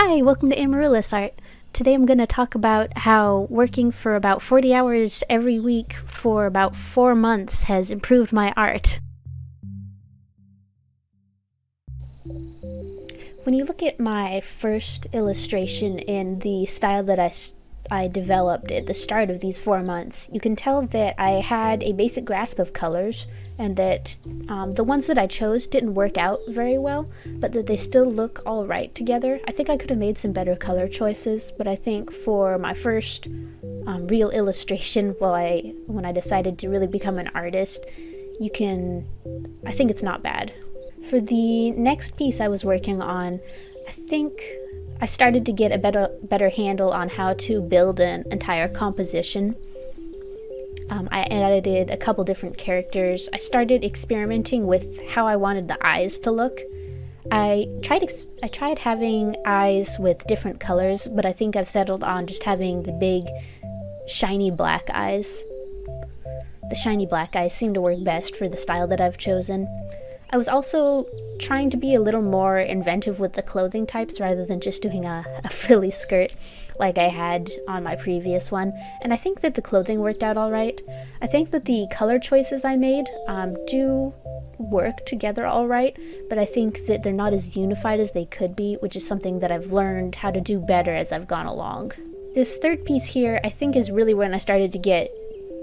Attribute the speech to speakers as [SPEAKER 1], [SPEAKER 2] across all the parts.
[SPEAKER 1] Hi, welcome to Amaryllis Art. Today I'm going to talk about how working for about 40 hours every week for about 4 months has improved my art. When you look at my first illustration in the style that I developed at the start of these 4 months, you can tell that I had a basic grasp of colors and that the ones that I chose didn't work out very well, but that they still look all right together. I think I could have made some better color choices, but I think for my first real illustration, when I decided to really become an artist, I think it's not bad. For the next piece I was working on, I think I started to get a better handle on how to build an entire composition. I edited a couple different characters. I started experimenting with how I wanted the eyes to look. I tried having eyes with different colors, but I think I've settled on just having the big, shiny black eyes. The shiny black eyes seem to work best for the style that I've chosen. I was also trying to be a little more inventive with the clothing types rather than just doing a frilly skirt like I had on my previous one, and I think that the clothing worked out alright. I think that the color choices I made do work together alright, but I think that they're not as unified as they could be, which is something that I've learned how to do better as I've gone along. This third piece here I think is really when I started to get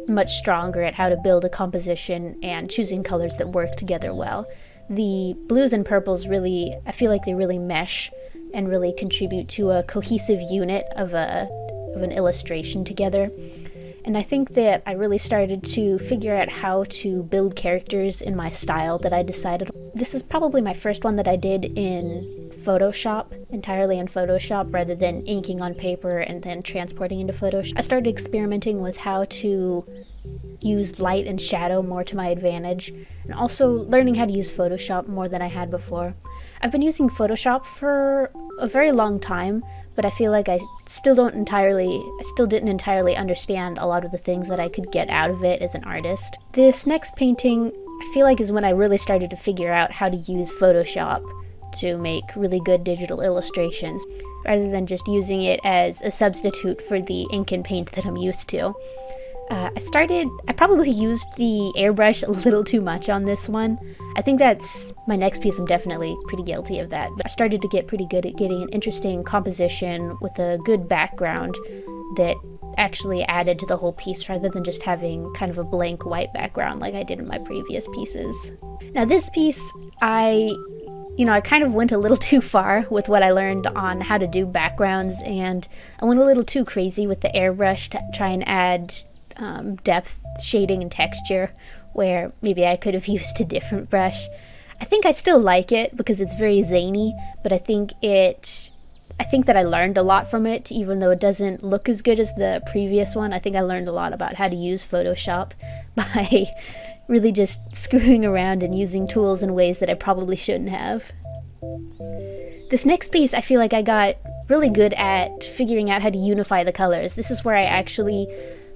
[SPEAKER 1] much stronger at how to build a composition and choosing colors that work together well. The blues and purples really, I feel like they really mesh and really contribute to a cohesive unit of an illustration together. And I think that I really started to figure out how to build characters in my style that I decided. This is probably my first one that I did in Photoshop, entirely in Photoshop, rather than inking on paper and then transporting into Photoshop. I started experimenting with how to use light and shadow more to my advantage, and also learning how to use Photoshop more than I had before. I've been using Photoshop for a very long time, but I feel like I still didn't entirely understand a lot of the things that I could get out of it as an artist. This next painting, I feel like, is when I really started to figure out how to use Photoshop to make really good digital illustrations, rather than just using it as a substitute for the ink and paint that I'm used to. I probably used the airbrush a little too much on this one. I think that's my next piece. I'm definitely pretty guilty of that. But I started to get pretty good at getting an interesting composition with a good background that actually added to the whole piece rather than just having kind of a blank white background like I did in my previous pieces. Now this piece, I kind of went a little too far with what I learned on how to do backgrounds, and I went a little too crazy with the airbrush to try and add depth, shading, and texture where maybe I could have used a different brush. I think I still like it because it's very zany, but I think that I learned a lot from it, even though it doesn't look as good as the previous one. I think I learned a lot about how to use Photoshop by really just screwing around and using tools in ways that I probably shouldn't have. This next piece, I feel like I got really good at figuring out how to unify the colors. This is where I actually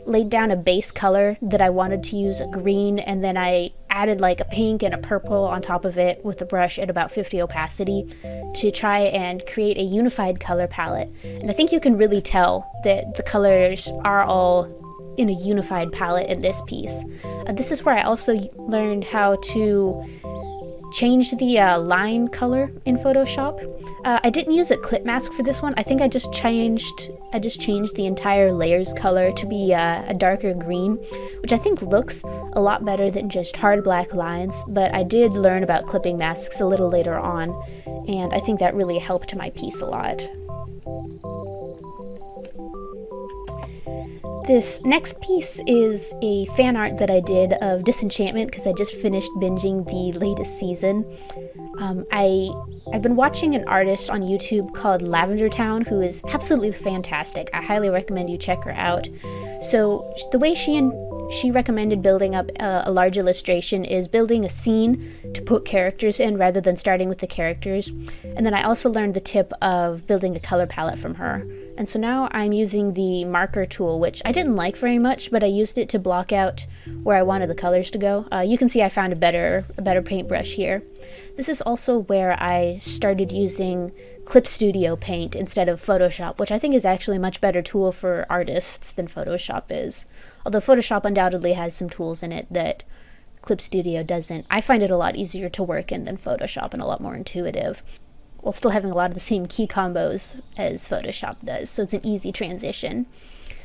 [SPEAKER 1] laid down a base color that I wanted to use, a green, and then I added like a pink and a purple on top of it with the brush at about 50 opacity to try and create a unified color palette. And I think you can really tell that the colors are all in a unified palette in this piece. This is where I also learned how to change the line color in Photoshop. I didn't use a clip mask for this one. I think I just changed the entire layers color to be a darker green, which I think looks a lot better than just hard black lines, but I did learn about clipping masks a little later on, and I think that really helped my piece a lot. This next piece is a fan art that I did of Disenchantment because I just finished binging the latest season. I've been watching an artist on YouTube called Lavender Town who is absolutely fantastic. I highly recommend you check her out. So the way she recommended building up a large illustration is building a scene to put characters in rather than starting with the characters. And then I also learned the tip of building a color palette from her. And so now I'm using the marker tool, which I didn't like very much, but I used it to block out where I wanted the colors to go. You can see I found a better paintbrush here. This is also where I started using Clip Studio Paint instead of Photoshop, which I think is actually a much better tool for artists than Photoshop is. Although Photoshop undoubtedly has some tools in it that Clip Studio doesn't. I find it a lot easier to work in than Photoshop and a lot more intuitive, while still having a lot of the same key combos as Photoshop does, so it's an easy transition.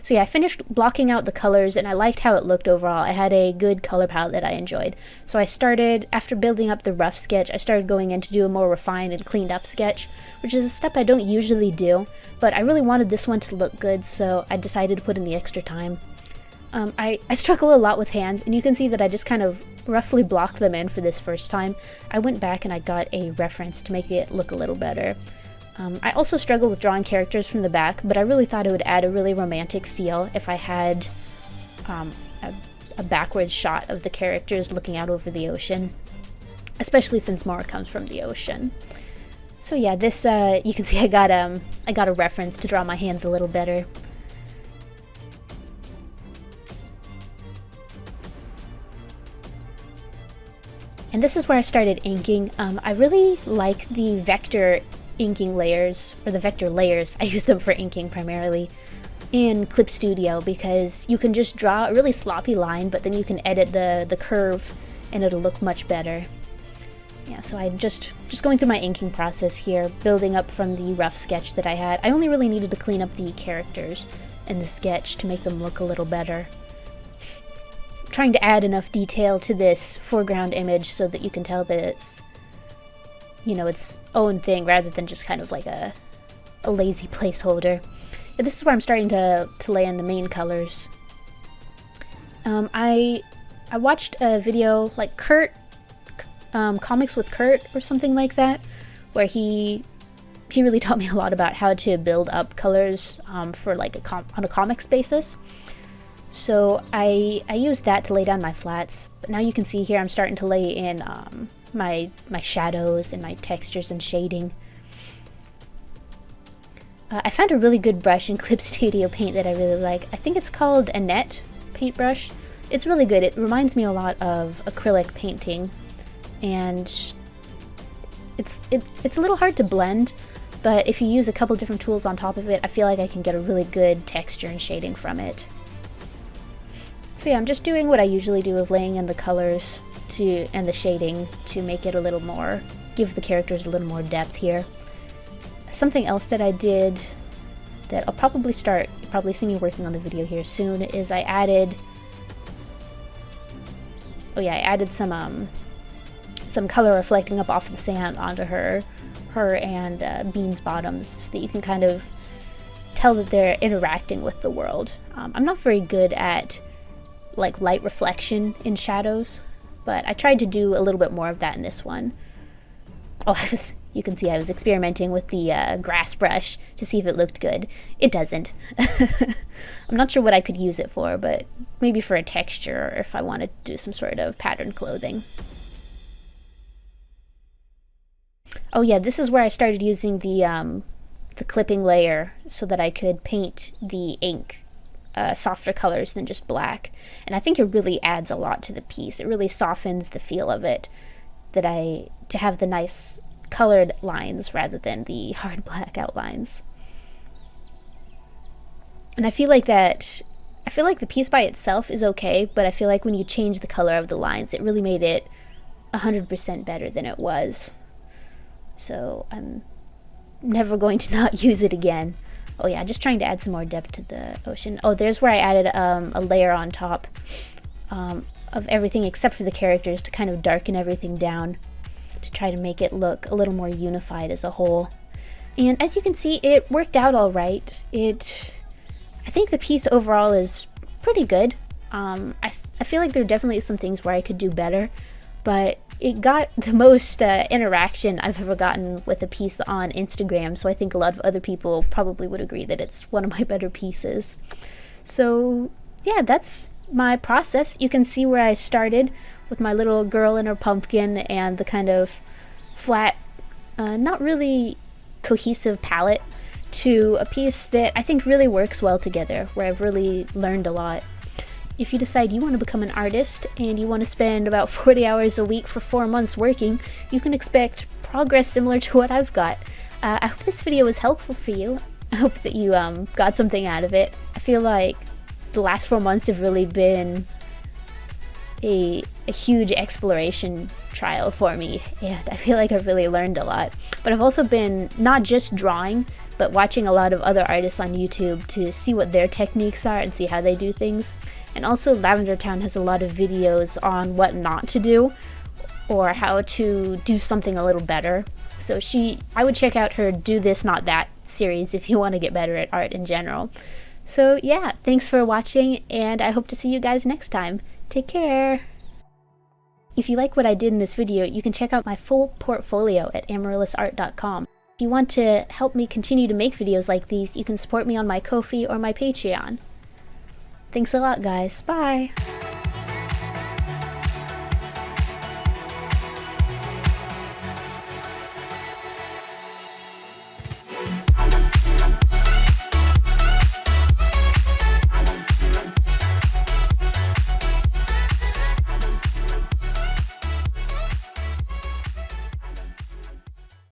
[SPEAKER 1] So yeah, I finished blocking out the colors and I liked how it looked overall. I had a good color palette that I enjoyed. So I started, after building up the rough sketch, I started going in to do a more refined and cleaned up sketch, which is a step I don't usually do, but I really wanted this one to look good, so I decided to put in the extra time. I struggle a lot with hands, and you can see that I just kind of roughly blocked them in for this first time. I went back and I got a reference to make it look a little better. I also struggle with drawing characters from the back, but I really thought it would add a really romantic feel if I had a backwards shot of the characters looking out over the ocean, especially since more comes from the ocean. So yeah, this you can see I got a reference to draw my hands a little better. And this is where I started inking. I really like the vector inking layers, or the vector layers. I use them for inking primarily in Clip Studio because you can just draw a really sloppy line, but then you can edit the curve and it'll look much better. Yeah, so I'm just going through my inking process here, building up from the rough sketch that I had. I only really needed to clean up the characters in the sketch to make them look a little better. Trying to add enough detail to this foreground image so that you can tell that it's, you know, its own thing rather than just kind of like a lazy placeholder. Yeah, this is where I'm starting to lay in the main colors. I watched a video like Kurt, Comics with Kurt or something like that, where he really taught me a lot about how to build up colors for like on a comics basis. So I used that to lay down my flats, but now you can see here I'm starting to lay in my shadows and my textures and shading. I found a really good brush in Clip Studio Paint that I really like. I think it's called Annette paintbrush. It's really good. It reminds me a lot of acrylic painting, and it's a little hard to blend, but if you use a couple different tools on top of it, I feel like I can get a really good texture and shading from it. So yeah, I'm just doing what I usually do of laying in the colors and the shading to make it a little more, give the characters a little more depth here. Something else that I did that I'll probably see me working on the video here soon is I added some color reflecting up off the sand onto her and Bean's bottoms so that you can kind of tell that they're interacting with the world. I'm not very good at like light reflection in shadows, but I tried to do a little bit more of that in this one. You can see I was experimenting with the grass brush to see if it looked good. It doesn't. I'm not sure what I could use it for, but maybe for a texture or if I wanted to do some sort of patterned clothing. Oh yeah, this is where I started using the clipping layer so that I could paint the ink softer colors than just black, and I think it really adds a lot to the piece. It really softens the feel of it, to have the nice colored lines rather than the hard black outlines. And I feel like the piece by itself is okay, but I feel like when you change the color of the lines, it really made it 100% better than it was. So I'm never going to not use it again. Oh yeah, just trying to add some more depth to the ocean. Oh, there's where I added a layer on top of everything except for the characters to kind of darken everything down to try to make it look a little more unified as a whole. And as you can see, it worked out all right. I think the piece overall is pretty good. I feel like there definitely some things where I could do better, but it got the most interaction I've ever gotten with a piece on Instagram, so I think a lot of other people probably would agree that it's one of my better pieces. So yeah, that's my process. You can see where I started with my little girl and her pumpkin and the kind of flat, not really cohesive palette to a piece that I think really works well together, where I've really learned a lot. If you decide you want to become an artist and you want to spend about 40 hours a week for 4 months working, you can expect progress similar to what I've got. I hope this video was helpful for you. I hope that you got something out of it. I feel like the last 4 months have really been a huge exploration trial for me, and I feel like I've really learned a lot. But I've also been not just drawing, but watching a lot of other artists on YouTube to see what their techniques are and see how they do things. And also Lavender Town has a lot of videos on what not to do, or how to do something a little better. So I would check out her Do This Not That series if you want to get better at art in general. So yeah, thanks for watching, and I hope to see you guys next time. Take care! If you like what I did in this video, you can check out my full portfolio at amaryllisart.com. If you want to help me continue to make videos like these, you can support me on my Ko-fi or my Patreon. Thanks a lot, guys. Bye!